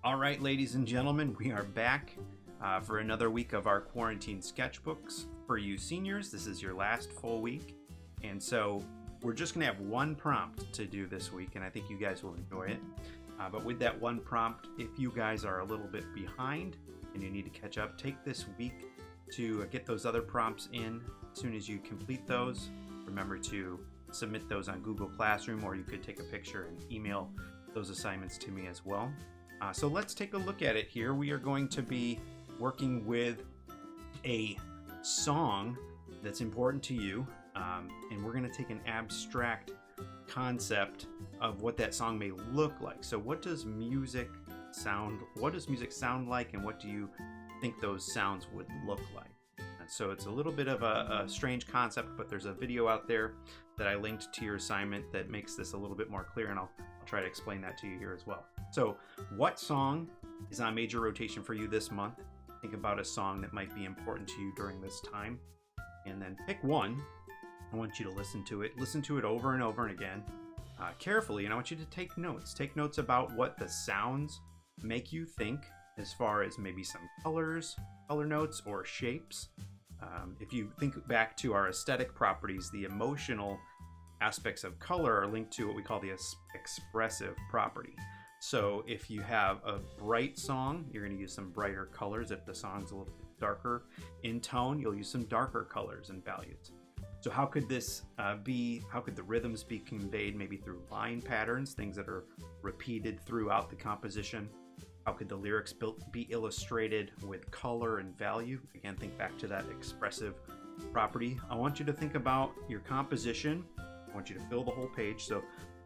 All right, ladies and gentlemen, we are back for another week of our quarantine sketchbooks for you seniors. This is your last full week, and so we're just going to have one prompt to do this week, and I think you guys will enjoy it. But with that one prompt, if you guys are a little bit behind and you need to catch up, take this week to get those other prompts in. As soon as you complete those, remember to submit those on Google Classroom, or you could take a picture and email those assignments to me as well. So let's take a look at it here. We are going to be working with a song that's important to you, and we're going to take an abstract concept of what that song may look like. So what does music sound like, and what do you think those sounds would look like? And so it's a little bit of a strange concept, but there's a video out there that I linked to your assignment that makes this a little bit more clear, and I'll try to explain that to you here as well. So what song is on major rotation for you this month? Think about a song that might be important to you during this time, and then pick one. I want you to listen to it over and over and again carefully, and I want you to take notes. Take notes about what the sounds make you think, as far as maybe some color notes or shapes. If you think back to our aesthetic properties, the emotional aspects of color are linked to what we call the expressive property. So if you have a bright song, you're going to use some brighter colors. If the song's a little bit darker in tone, you'll use some darker colors and values. So how could this how could the rhythms be conveyed? Maybe through line patterns, things that are repeated throughout the composition. How could the lyrics be illustrated with color and value? Again, think back to that expressive property. I want you to think about your composition. I want you to fill the whole page. So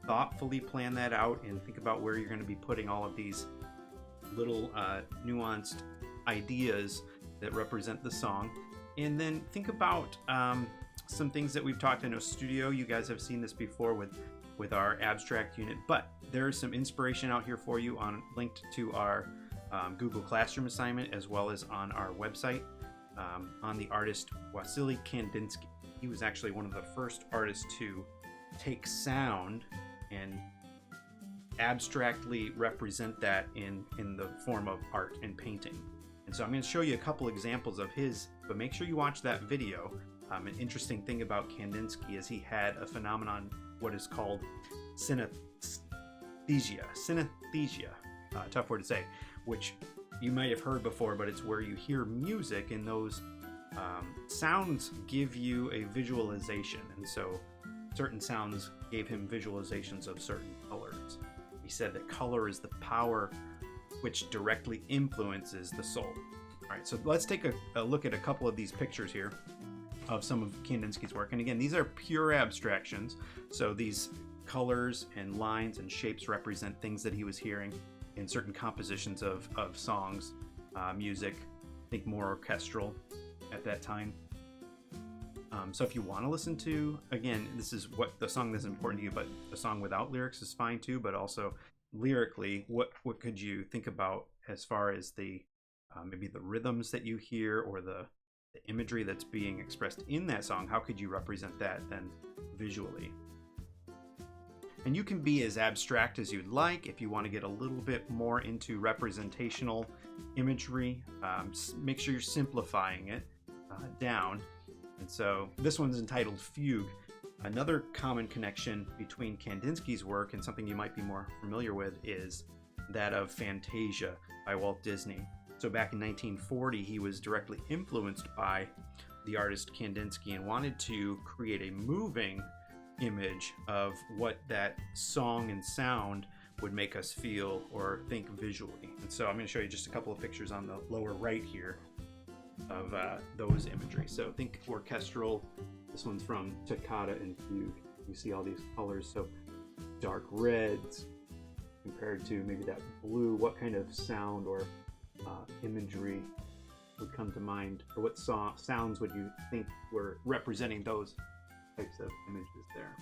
thoughtfully plan that out and think about where you're going to be putting all of these little nuanced ideas that represent the song. And then think about some things that we've talked in a studio. You guys have seen this before with our abstract unit, but there's some inspiration out here for you linked to our Google Classroom assignment, as well as on our website, on the artist Wasily Kandinsky. He was actually one of the first artists to take sound and abstractly represent that in the form of art and painting. And so I'm going to show you a couple examples of his, but make sure you watch that video. An interesting thing about Kandinsky is he had a phenomenon, what is called synesthesia, tough word to say, which you might have heard before, but it's where you hear music and those sounds give you a visualization. And so certain sounds gave him visualizations of certain colors. He said that color is the power which directly influences the soul. All right, so let's take a look at a couple of these pictures here of some of Kandinsky's work. And again, these are pure abstractions. So these colors and lines and shapes represent things that he was hearing in certain compositions of songs, music, I think more orchestral at that time. So if you want to listen to, again, this is what the song that's important to you, but a song without lyrics is fine too, but also lyrically, what could you think about as far as the maybe the rhythms that you hear, or the imagery that's being expressed in that song? How could you represent that then visually? And you can be as abstract as you'd like. If you want to get a little bit more into representational imagery, make sure you're simplifying it down. And so this one's entitled Fugue. Another common connection between Kandinsky's work and something you might be more familiar with is that of Fantasia by Walt Disney. So back in 1940, he was directly influenced by the artist Kandinsky and wanted to create a moving image of what that song and sound would make us feel or think visually. And so I'm going to show you just a couple of pictures on the lower right here of those imagery. So think orchestral. This one's from Toccata and Fugue. You see all these colors. So dark reds compared to maybe that blue. What kind of sound or imagery would come to mind, or what sounds would you think were representing those types of images there?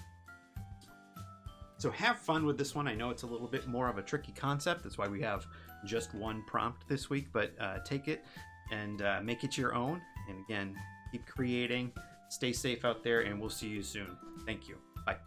So have fun with this one. I know it's a little bit more of a tricky concept. That's why we have just one prompt this week, but take it and make it your own. And again, keep creating, stay safe out there, and we'll see you soon. Thank you. Bye.